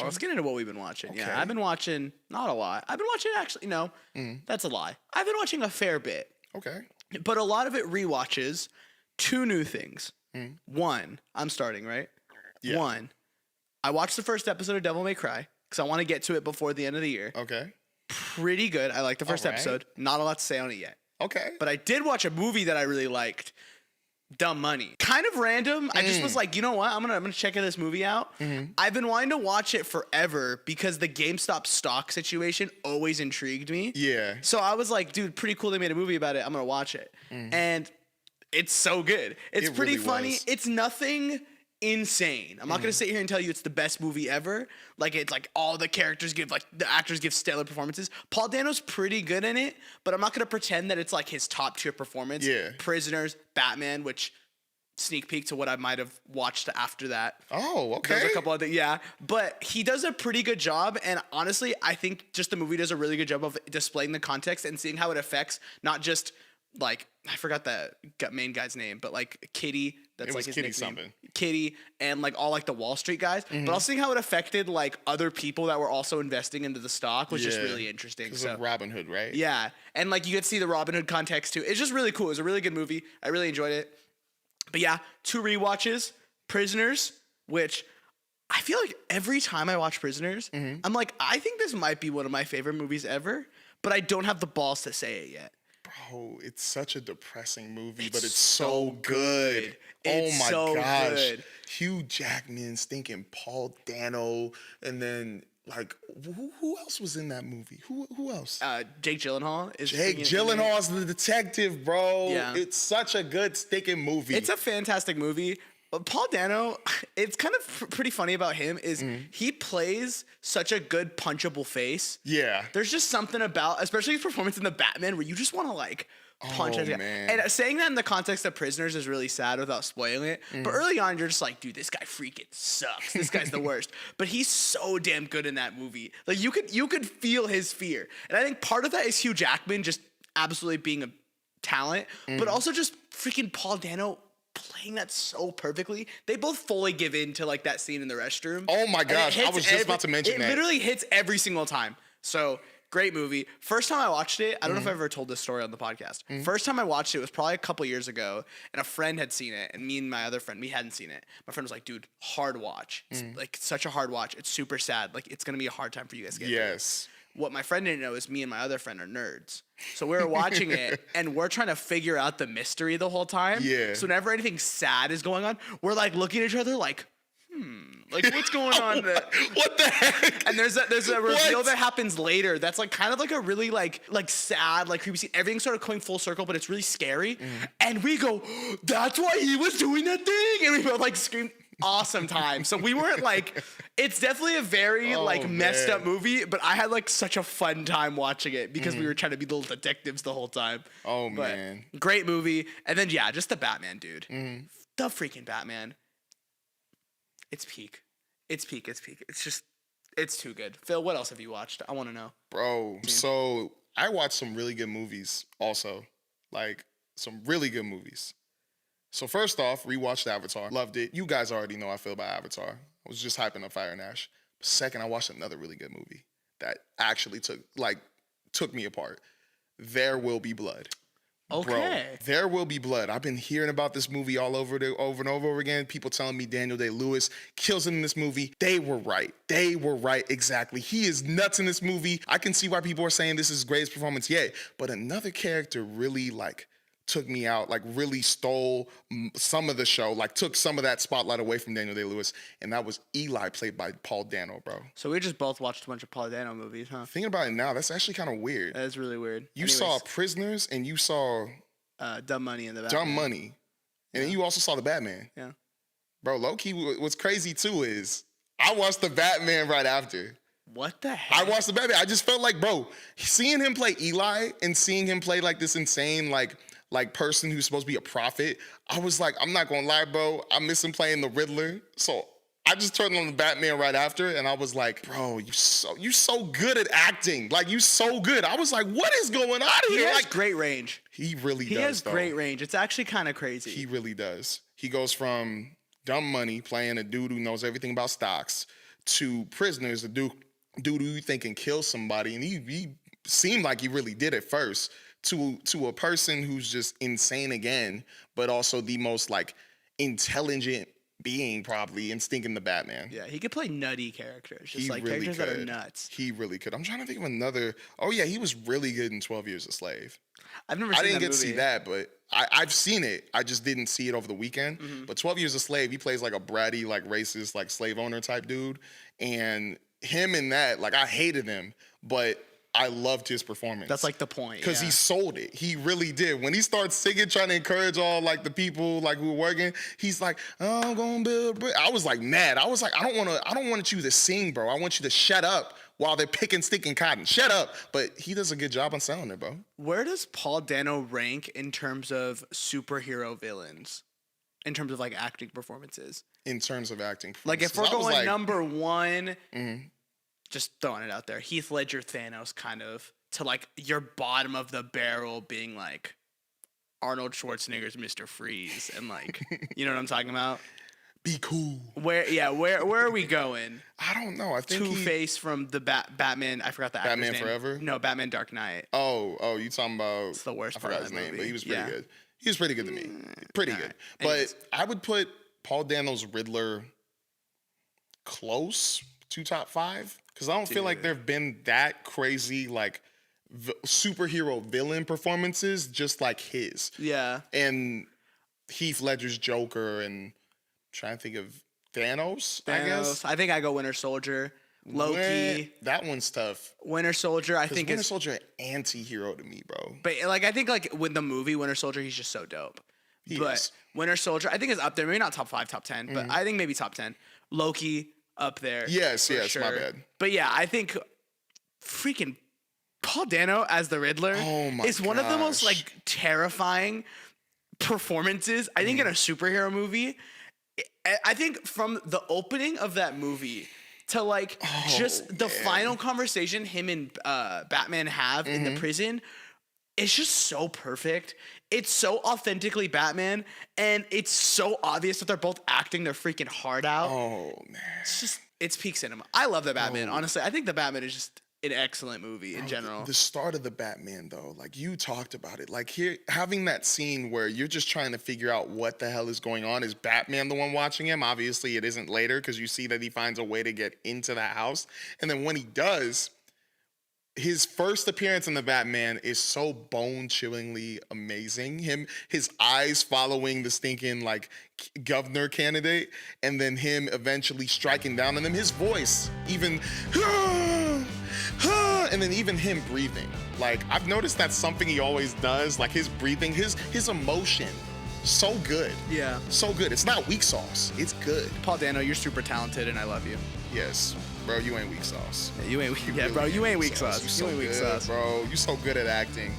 Well, let's get into what we've been watching. Okay. Yeah, I've been watching not a lot. I've been watching actually, that's a lie. I've been watching a fair bit, Okay. but a lot of it rewatches. Two new things. One, I'm starting, right? Yeah. One, I watched the first episode of Devil May Cry because I want to get to it before the end of the year. Okay. Pretty good. I like the first All right. episode. Not a lot to say on it yet. Okay. But I did watch a movie that I really liked. Dumb Money. Kind of random. I just was like, you know what? I'm gonna check this movie out. I've been wanting to watch it forever because the GameStop stock situation always intrigued me. Yeah. So I was like, dude, pretty cool they made a movie about it. I'm gonna watch it. And it's so good. It's It pretty really funny. was. It's nothing insane. I'm not gonna sit here and tell you it's the best movie ever. Like it's like all the characters give like the actors give stellar performances. Paul Dano's pretty good in it, but I'm not gonna pretend that it's like his top tier performance. Yeah. Prisoners, Batman, which sneak peek to what I might have watched after that. Oh, okay. There's a couple other, but he does a pretty good job, and honestly, I think just the movie does a really good job of displaying the context and seeing how it affects not just like I forgot the main guy's name, but like Kitty. That's It like was his Kitty nickname. something. Kitty and like all like the Wall Street guys, but also seeing how it affected like other people that were also investing into the stock was just Yeah. really interesting. Because So of Robin Hood, right? yeah, and like you could see the Robin Hood context too. It's just really cool. It was a really good movie. I really enjoyed it. But yeah, two rewatches. Prisoners, which I feel like every time I watch Prisoners, I'm like, I think this might be one of my favorite movies ever, but I don't have the balls to say it yet. Bro, it's such a depressing movie, but it's so so good. good. Oh It's my so gosh. good. Hugh Jackman stinking Paul Dano, and then like who else was in that movie? Who else? Jake Gyllenhaal is Jake freaking- Gyllenhaal's the detective, bro. Yeah. It's such a good stinking movie. It's a fantastic movie. But Paul Dano, it's kind of pretty funny about him is he plays such a good punchable face. yeah. There's just something about, especially his performance in the Batman, where you just want to like punch Oh, at the guy. man. And saying that in the context of Prisoners is really sad without spoiling it. But early on, you're just like, dude, this guy freaking sucks. This guy's the worst. But he's so damn good in that movie. Like you could feel his fear, and I think part of that is Hugh Jackman just absolutely being a talent, but also just freaking Paul Dano playing that so perfectly. They both fully give in to like that scene in the restroom. Oh my And it gosh, I hits was just about to mention that. It literally hits every single time. So great movie. First time I watched it, I don't know if I've ever told this story on the podcast. First time I watched it was probably a couple years ago, and a friend had seen it, and me and my other friend, we hadn't seen it. My friend was like, dude, hard watch. It's like such a hard watch. It's super sad. Like it's gonna be a hard time for you guys to get through. Yes. What my friend didn't know is me and my other friend are nerds. So we were watching it and we're trying to figure out the mystery the whole time. Yeah. So whenever anything sad is going on, we're like looking at each other like, like what's going on? What the heck? And there's a reveal What? that happens later that's like kind of like a really like sad, like creepy scene. Everything started coming full circle, but it's really scary. And we go, that's why he was doing that thing. And we both like screamed. Awesome time. So we weren't like, it's definitely a very like messed up movie, but I had like such a fun time watching it because we were trying to be little detectives the whole time. Oh, But man. great movie. And then yeah, just the Batman, dude. The freaking Batman. It's peak. It's peak. It's peak. It's just, it's too good. Phil, what else have you watched? I want to know. Bro, so I watched some really good movies also. Like some really good movies. So first off, rewatched Avatar. Loved it. You guys already know how I feel about Avatar. I was just hyping up Fire and Ash. Second, I watched another really good movie that actually took me apart. There Will Be Blood. Okay. Bro, There Will Be Blood. I've been hearing about this movie over and over again. People telling me Daniel Day-Lewis kills him in this movie. They were right. They were right, exactly. He is nuts in this movie. I can see why people are saying this is his greatest performance yet. But another character really took me out, really stole some of the show, took some of that spotlight away from Daniel Day-Lewis, and that was Eli, played by Paul Dano, bro. So we just both watched a bunch of Paul Dano movies, huh? Thinking about it now, that's actually kind of weird. That is really weird. You saw Prisoners, and you saw Dumb Money in the Batman. Dumb Money, and then you also saw the Batman. Yeah. Bro, low-key, what's crazy, too, is I watched the Batman right after. What the heck? I watched the Batman. I just felt like, bro, seeing him play Eli and seeing him play this insane, person who's supposed to be a prophet, I was like, I'm not gonna lie, bro. I miss him playing the Riddler. So I just turned on the Batman right after, and I was like, bro, you so good at acting. You so good. I was like, what is going on He here? has great range. He really He does. has though. great range. It's actually kind of crazy. He really does. He goes from Dumb Money, playing a dude who knows everything about stocks, to prisoners, the dude who you think can kill somebody, and he seemed like he really did at first, to a person who's just insane again, but also the most like intelligent being probably in stinking the Batman. Yeah, he could play nutty characters, just He like really characters that are could. nuts. He really could. I'm trying to think of another. Oh yeah, he was really good in 12 Years a Slave. I've never I seen didn't that get to see movie. that, but I've seen it. I just didn't see it over the weekend. But 12 Years a Slave, he plays like a bratty, like racist, like slave owner type dude. And him in that, like I hated him, but I loved his performance. That's like the point. Because he sold it. He really did. When he starts singing, trying to encourage all like the people like who were working, he's like, oh, I'm gonna build a brick. I was like mad. I was like, I don't want you to sing, bro. I want you to shut up while they're picking stinking cotton. Shut up. But he does a good job on selling it, bro. Where does Paul Dano rank in terms of superhero villains? In terms of like acting performances? In terms of acting. Like if we're performances. going number one, just throwing it out there, Heath Ledger Thanos kind of to like your bottom of the barrel being like Arnold Schwarzenegger's Mr. Freeze and like, you know what I'm talking about? Be cool. Where are we going? I don't know. I think Two-Face from the Batman. I forgot the actor's Batman name. Forever? No, Batman Dark Knight. Oh, you talking about? It's the worst I part forgot of his that name, movie. but he was pretty Yeah. good. He was pretty good to me. Pretty good. right. But Anyways. I would put Paul Dano's Riddler close to top 5 because I don't feel like there have been that crazy like superhero villain performances just like his. Yeah. And Heath Ledger's Joker and I'm trying to think of Thanos, I guess. I think I go Winter Soldier. Loki. That one's tough. Winter Soldier, I think Winter is. Soldier anti-hero to me, bro. But like I think like with the movie Winter Soldier, he's just so dope. But is. Winter Soldier, I think is up there. Maybe not top 5, top 10, but I think maybe top 10. Loki up there. Yes, for my sure. bad. But yeah, I think freaking Paul Dano as the Riddler is one of the most gosh. like terrifying performances I think in a superhero movie. I think from the opening of that movie to like just the final conversation him and Batman have in the prison, it's just so perfect. It's so authentically Batman, and it's so obvious that they're both acting their freaking heart out. Oh man. It's peak cinema. I love the Batman. Honestly, I think the Batman is just an excellent movie in general. The start of the Batman though, like you talked about it, like here having that scene where you're just trying to figure out what the hell is going on. Is Batman the one watching him? Obviously it isn't later because you see that he finds a way to get into that house. And then when he does, his first appearance in the Batman is so bone-chillingly amazing. His eyes following the stinking like governor candidate, and then him eventually striking down on them. His voice, even, and then even him breathing. Like I've noticed that's something he always does. Like his breathing, his emotion, so good. Yeah. So good. It's not weak sauce. It's good. Paul Dano, you're super talented, and I love you. Yes. Bro, you ain't weak sauce. Yeah, you ain't weak. Yeah, really bro, you ain't weak You sauce. so You ain't weak good, sauce. bro. You so good at acting.